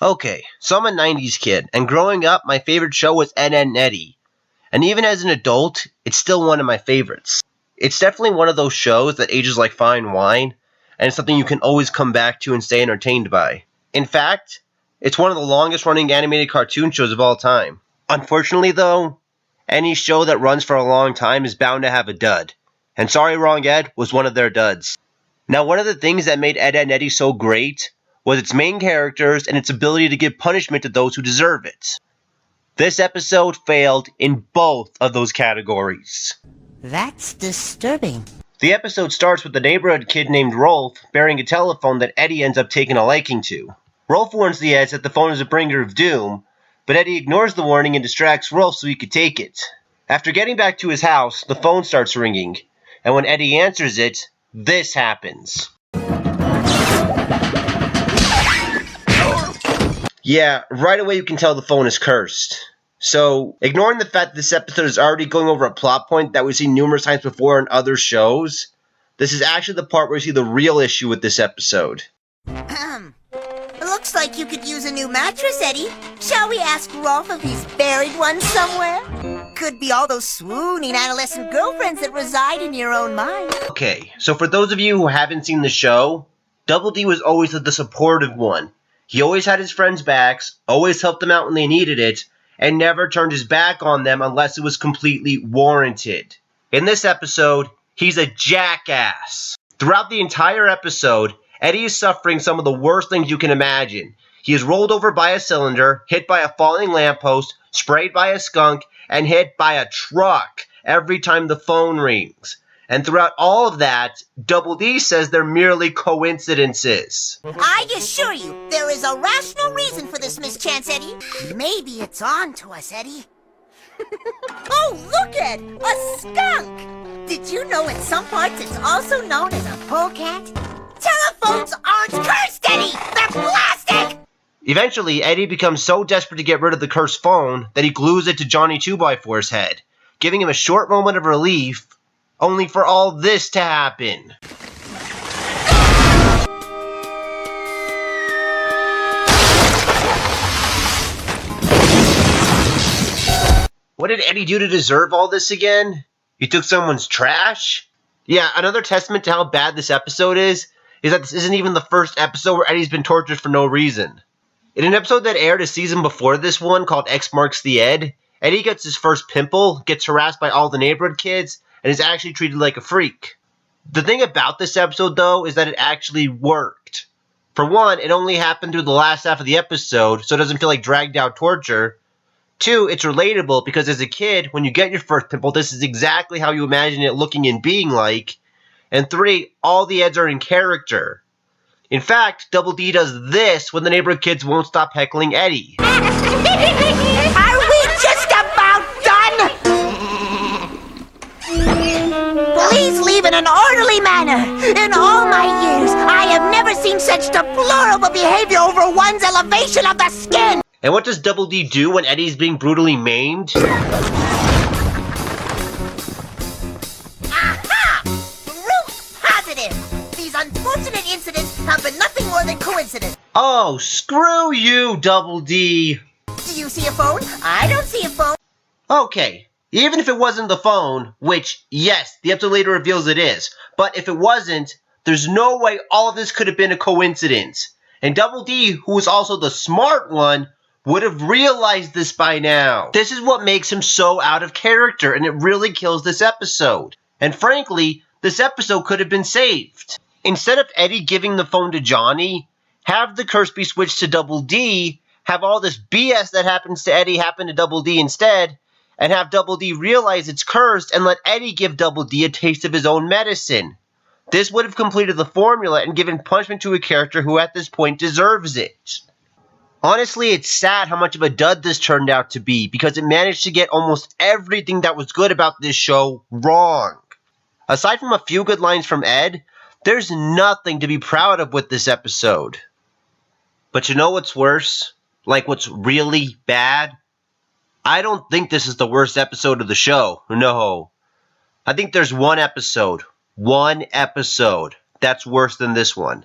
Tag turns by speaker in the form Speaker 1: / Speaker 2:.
Speaker 1: Okay, so I'm a 90s kid, and growing up, my favorite show was Ed, Edd and Eddy. And even as an adult, it's still one of my favorites. It's definitely one of those shows that ages like fine wine, and it's something you can always come back to and stay entertained by. In fact, it's one of the longest running animated cartoon shows of all time. Unfortunately though, any show that runs for a long time is bound to have a dud. And Sorry Wrong Ed was one of their duds. Now, one of the things that made Ed, Edd and Eddy so great was its main characters and its ability to give punishment to those who deserve it. This episode failed in both of those categories.
Speaker 2: That's disturbing.
Speaker 1: The episode starts with the neighborhood kid named Rolf bearing a telephone that Eddy ends up taking a liking to. Rolf warns the Edds that the phone is a bringer of doom, but Eddy ignores the warning and distracts Rolf so he could take it. After getting back to his house, the phone starts ringing, and when Eddy answers it, this happens. Yeah, right away you can tell the phone is cursed. So, ignoring the fact that this episode is already going over a plot point that we've seen numerous times before in other shows, this is actually the part where we see the real issue with this episode.
Speaker 2: Looks like you could use a new mattress, Eddy. Shall we ask Rolf if he's buried one somewhere? Could be all those swooning adolescent girlfriends that reside in your own mind.
Speaker 1: Okay, so for those of you who haven't seen the show, Double D was always the supportive one. He always had his friends' backs, always helped them out when they needed it, and never turned his back on them unless it was completely warranted. In this episode, he's a jackass. Throughout the entire episode, Eddy is suffering some of the worst things you can imagine. He is rolled over by a cylinder, hit by a falling lamppost, sprayed by a skunk, and hit by a truck every time the phone rings. And throughout all of that, Double D says they're merely coincidences.
Speaker 2: I assure you, there is a rational reason for this mischance, Eddy. Maybe it's on to us, Eddy. Oh, look, Ed! A skunk! Did you know in some parts it's also known as a polecat? Telephones aren't cursed, Eddy! They're plastic!
Speaker 1: Eventually, Eddy becomes so desperate to get rid of the cursed phone that he glues it to Johnny 2x4's head, giving him a short moment of relief, only for all this to happen. What did Eddy do to deserve all this again? He took someone's trash? Yeah, another testament to how bad this episode is that this isn't even the first episode where Eddy's been tortured for no reason. In an episode that aired a season before this one called X Marks the Ed, Eddy gets his first pimple, gets harassed by all the neighborhood kids, and is actually treated like a freak. The thing about this episode, though, is that it actually worked. For one, it only happened through the last half of the episode, so it doesn't feel like dragged out torture. Two, it's relatable because as a kid, when you get your first pimple, this is exactly how you imagine it looking and being like. And three, all the Eds are in character. In fact, Double D does this when the neighborhood kids won't stop heckling Eddy.
Speaker 2: Are we just about done? Please leave in an orderly manner. In all my years, I have never seen such deplorable behavior over one's elevation of the skin.
Speaker 1: And what does Double D do when Eddy's being brutally maimed?
Speaker 2: Aha! Proof positive! These unfortunate incidents have been nothing more than coincidence.
Speaker 1: Oh, screw you, Double D!
Speaker 2: Do you see a phone? I don't see a phone.
Speaker 1: Okay, even if it wasn't the phone, which, yes, the episode later reveals it is, but if it wasn't, there's no way all of this could have been a coincidence. And Double D, who is also the smart one, would have realized this by now. This is what makes him so out of character, and it really kills this episode. And frankly, this episode could have been saved. Instead of Eddy giving the phone to Johnny, have the curse be switched to Double D, have all this BS that happens to Eddy happen to Double D instead, and have Double D realize it's cursed and let Eddy give Double D a taste of his own medicine. This would have completed the formula and given punishment to a character who at this point deserves it. Honestly, it's sad how much of a dud this turned out to be because it managed to get almost everything that was good about this show wrong. Aside from a few good lines from Ed, there's nothing to be proud of with this episode. But you know what's worse? Like what's really bad? I don't think this is the worst episode of the show. No. I think there's one episode that's worse than this one.